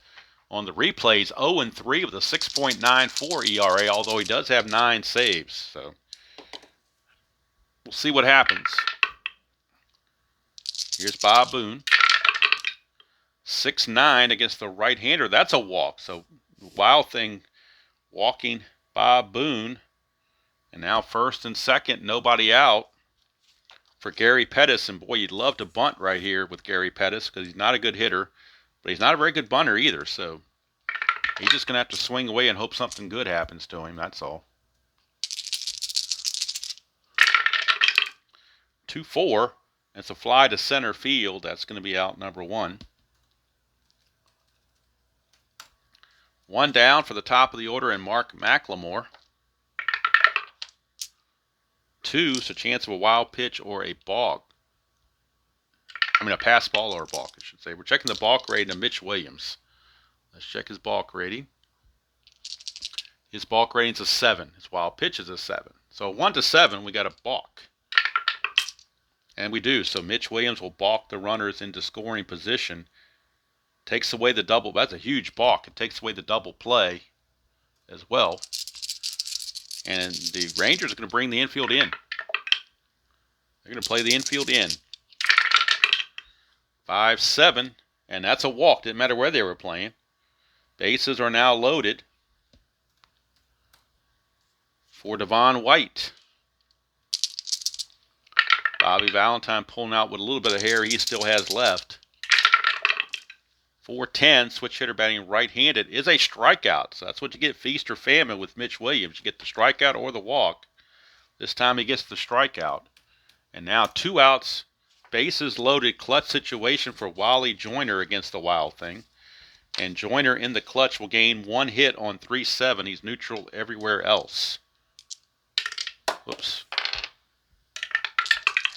On the replays, 0-3 with a 6.94 ERA, although he does have 9 saves. So we'll see what happens. Here's Bob Boone. 6-9 against the right-hander. That's a walk. So Wild Thing walking Bob Boone. And now first and second, nobody out for Gary Pettis. And boy, you'd love to bunt right here with Gary Pettis because he's not a good hitter, but he's not a very good bunter either. So he's just going to have to swing away and hope something good happens to him. That's all. 2-4. It's a fly to center field. That's going to be out number 1. 1 down for the top of the order and Mark McLemore. 2, so chance of a wild pitch or a balk. A pass ball or a balk, I should say. We're checking the balk rating of Mitch Williams. Let's check his balk rating. His balk rating's a 7. His wild pitch is a 7. So 1-7, we got a balk. And we do. So Mitch Williams will balk the runners into scoring position. Takes away the double. That's a huge balk. It takes away the double play as well. And the Rangers are going to bring the infield in. They're going to play the infield in. 5-7. And that's a walk. Didn't matter where they were playing. Bases are now loaded for Devon White. Bobby Valentine pulling out with a little bit of hair he still has left. 4-10, switch hitter batting right-handed is a strikeout. So that's what you get, feast or famine with Mitch Williams. You get the strikeout or the walk. This time he gets the strikeout. And now 2 outs, bases loaded, clutch situation for Wally Joyner against the Wild Thing. And Joyner in the clutch will gain 1 hit on 3-7. He's neutral everywhere else. Whoops.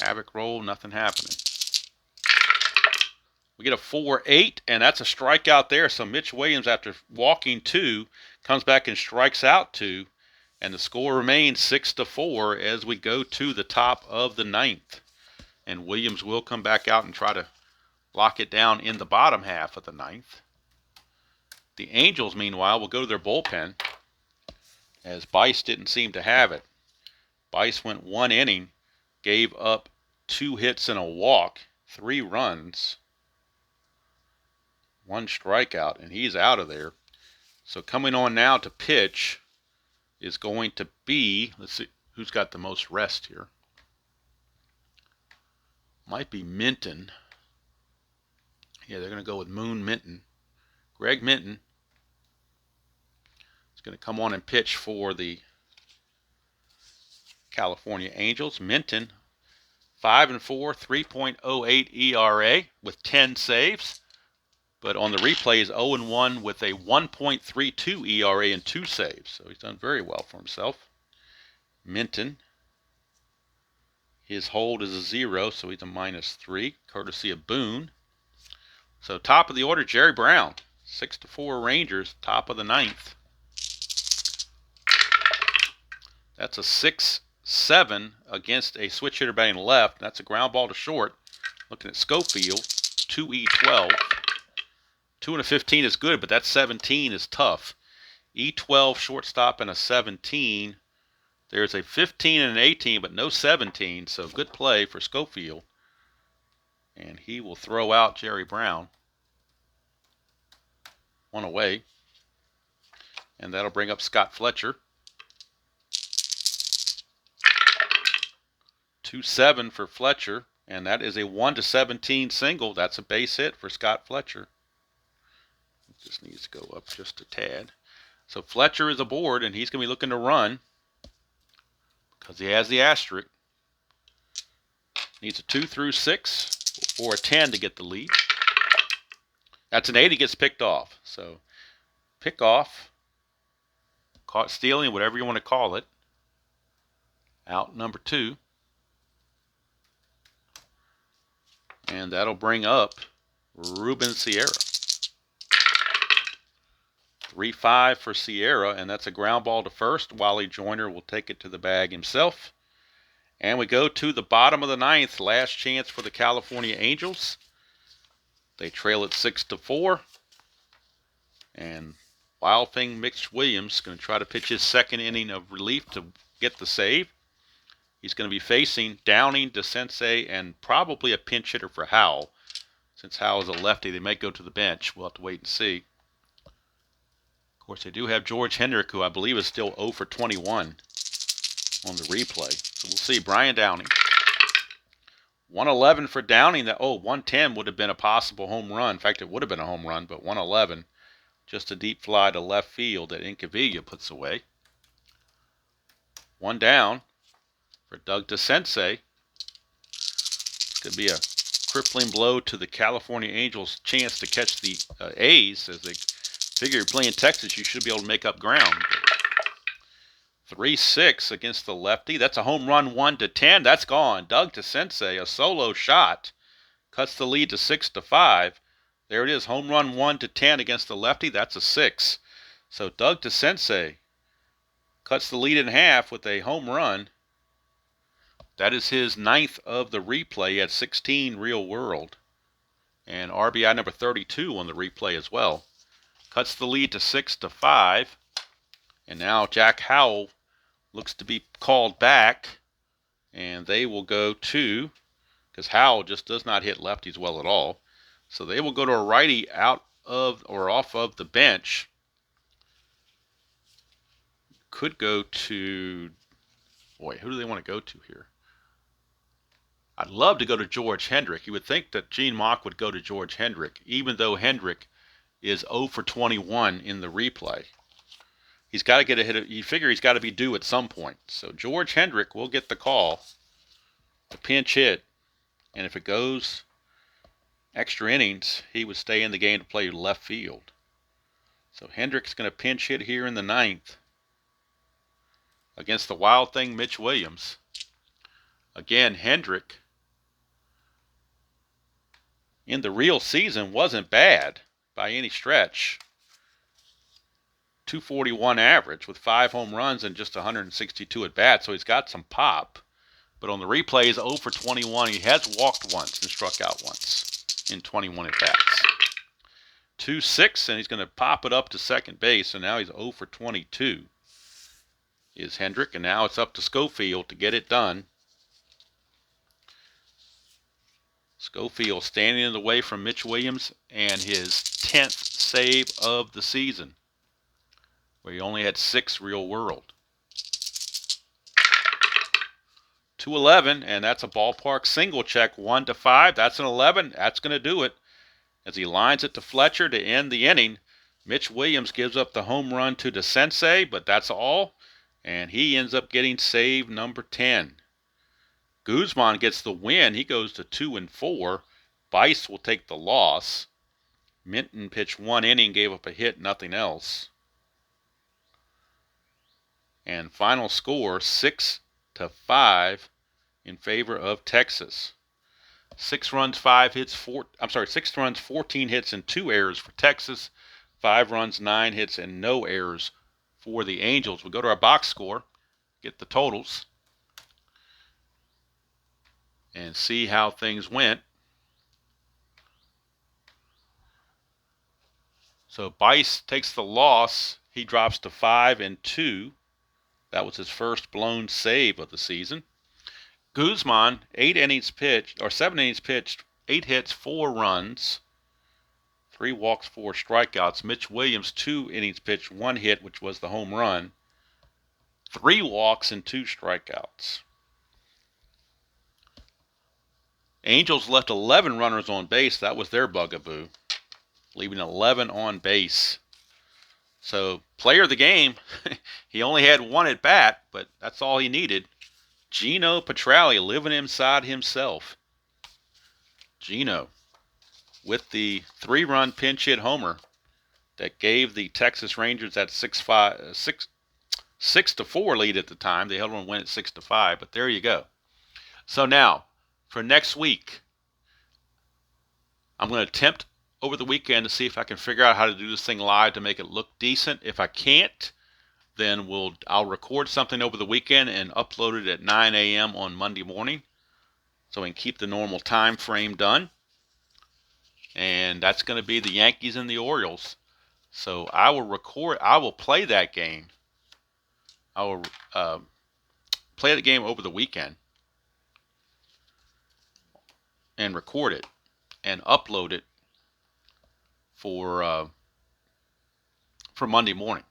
Havoc roll, nothing happening. We get a 4-8, and that's a strikeout there. So Mitch Williams, after walking 2, comes back and strikes out 2. And the score remains 6-4 as we go to the top of the 9th. And Williams will come back out and try to lock it down in the bottom half of the 9th. The Angels, meanwhile, will go to their bullpen as Bice didn't seem to have it. Bice went 1 inning, gave up 2 hits and a walk, 3 runs, 1 strikeout, and he's out of there. So coming on now to pitch is going to be, let's see who's got the most rest here. Might be Minton. Yeah, they're going to go with Moon Minton. Greg Minton is going to come on and pitch for the California Angels. Minton, 5-4, 3.08 ERA with 10 saves. But on the replays, 0-1 with a 1.32 ERA and 2 saves. So he's done very well for himself. Minton, his hold is a 0, so he's a -3, courtesy of Boone. So top of the order, Jerry Brown. 6-4 Rangers, top of the 9th. That's a 6-7 against a switch hitter batting left. That's a ground ball to short. Looking at Schofield, 2E12. 2 and a 15 is good, but that 17 is tough. E12 shortstop and a 17. There's a 15 and an 18, but no 17, so good play for Schofield. And he will throw out Jerry Brown. 1 away. And that'll bring up Scott Fletcher. 2-7 for Fletcher, and that is a 1-17 single. That's a base hit for Scott Fletcher. Just needs to go up just a tad. So Fletcher is aboard, and he's going to be looking to run because he has the asterisk. Needs a 2 through 6 or a 10 to get the lead. That's an 8. He gets picked off. So pick off, caught stealing, whatever you want to call it. Out number 2. And that'll bring up Ruben Sierra. 3-5 for Sierra, and that's a ground ball to first. Wally Joyner will take it to the bag himself. And we go to the bottom of the ninth. Last chance for the California Angels. They trail it 6-4. And Wild Thing Mitch Williams going to try to pitch his second inning of relief to get the save. He's going to be facing Downing, DeSensei, and probably a pinch hitter for Howell. Since Howell is a lefty, they may go to the bench. We'll have to wait and see. Of course, they do have George Hendrick, who I believe is still 0 for 21 on the replay. So we'll see. Brian Downing. 111 for Downing. 110 would have been a possible home run. In fact, it would have been a home run, but 111. Just a deep fly to left field that Incaviglia puts away. One down for Doug DeSensei. It's going to be a crippling blow to the California Angels' chance to catch the A's, as they figure playing Texas, you should be able to make up ground. 3-6 against the lefty. That's a home run, 1-10. That's gone. Doug DeSensei, a solo shot, cuts the lead to 6-5. There it is, home run 1-10 against the lefty. That's a 6. So Doug DeSensei cuts the lead in half with a home run. That is his 9th of the replay at 16 real world. And RBI number 32 on the replay as well. Cuts the lead to 6-5. And now Jack Howell looks to be called back. And they will go to, because Howell just does not hit lefties well at all. So they will go to a righty out of or off of the bench. Could go to, boy, who do they want to go to here? I'd love to go to George Hendrick. You would think that Gene Mauch would go to George Hendrick, even though Hendrick is 0 for 21 in the replay. He's got to get a hit. You figure he's got to be due at some point. So George Hendrick will get the call, a pinch hit, and if it goes extra innings, he would stay in the game to play left field. So Hendrick's going to pinch hit here in the 9th against the Wild Thing Mitch Williams. Again, Hendrick in the real season wasn't bad by any stretch. 241 average with 5 home runs and just 162 at bats, so he's got some pop. But on the replays, 0 for 21. He has walked once and struck out once in 21 at bats. 2-6, and he's going to pop it up to second base, and now he's 0 for 22. Is Hendrick, and now it's up to Schofield to get it done. Schofield standing in the way from Mitch Williams and his 10th save of the season, where he only had 6 real world. 211, and that's a ballpark single check, 1-5. That's an 11. That's going to do it. As he lines it to Fletcher to end the inning, Mitch Williams gives up the home run to DeSensei, but that's all. And he ends up getting save number 10. Guzman gets the win. He goes to 2-4. Bice will take the loss. Minton pitched 1 inning, gave up a hit, nothing else. And final score, 6-5 in favor of Texas. 6 runs, 6 runs, 14 hits, and 2 errors for Texas. 5 runs, 9 hits, and no errors for the Angels. We'll go to our box score, get the totals, and see how things went. So Bice takes the loss. He drops to 5-2. That was his first blown save of the season. Guzman, 7 innings pitched, 8 hits, 4 runs, 3 walks, 4 strikeouts. Mitch Williams, 2 innings pitched, 1 hit, which was the home run, 3 walks and 2 strikeouts. Angels left 11 runners on base. That was their bugaboo, leaving 11 on base. So, player of the game, he only had 1 at bat, but that's all he needed. Gino Petralli living inside himself. Gino with the 3-run pinch hit homer that gave the Texas Rangers that 6-4 lead at the time. They held on to win at 6-5, but there you go. So now, for next week, I'm going to attempt over the weekend to see if I can figure out how to do this thing live to make it look decent. If I can't, then I'll record something over the weekend and upload it at 9 a.m. on Monday morning, so we can keep the normal time frame done. And that's going to be the Yankees and the Orioles. So I will play that game. I will play the game over the weekend and record it and upload it for Monday morning.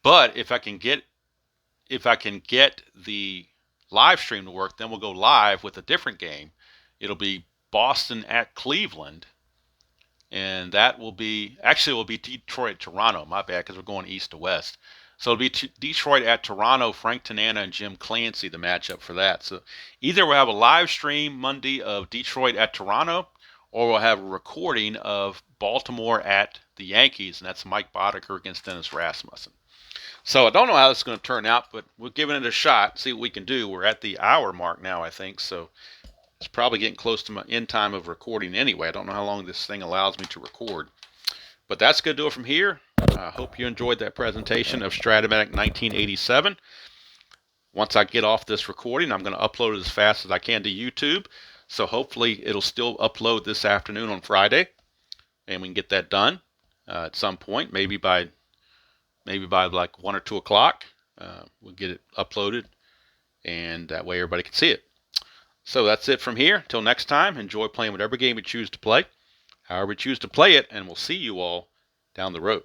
But if I can get the live stream to work, then we'll go live with a different game. It'll be Boston at Cleveland, and that will be Detroit at Toronto. My bad, because we're going east to west. So it'll be Detroit at Toronto. Frank Tanana and Jim Clancy, the matchup for that. So either we'll have a live stream Monday of Detroit at Toronto, or we'll have a recording of Baltimore at the Yankees, and that's Mike Boddicker against Dennis Rasmussen. So I don't know how this is going to turn out, but we're giving it a shot, see what we can do. We're at the hour mark now, I think, so it's probably getting close to my end time of recording anyway. I don't know how long this thing allows me to record. But that's going to do it from here. I hope you enjoyed that presentation of Strat-O-Matic 1987. Once I get off this recording, I'm going to upload it as fast as I can to YouTube. So hopefully it'll still upload this afternoon on Friday, and we can get that done at some point, maybe by like 1 or 2 o'clock. We'll get it uploaded, and that way everybody can see it. So that's it from here. Until next time, enjoy playing whatever game you choose to play, however you choose to play it, and we'll see you all down the road.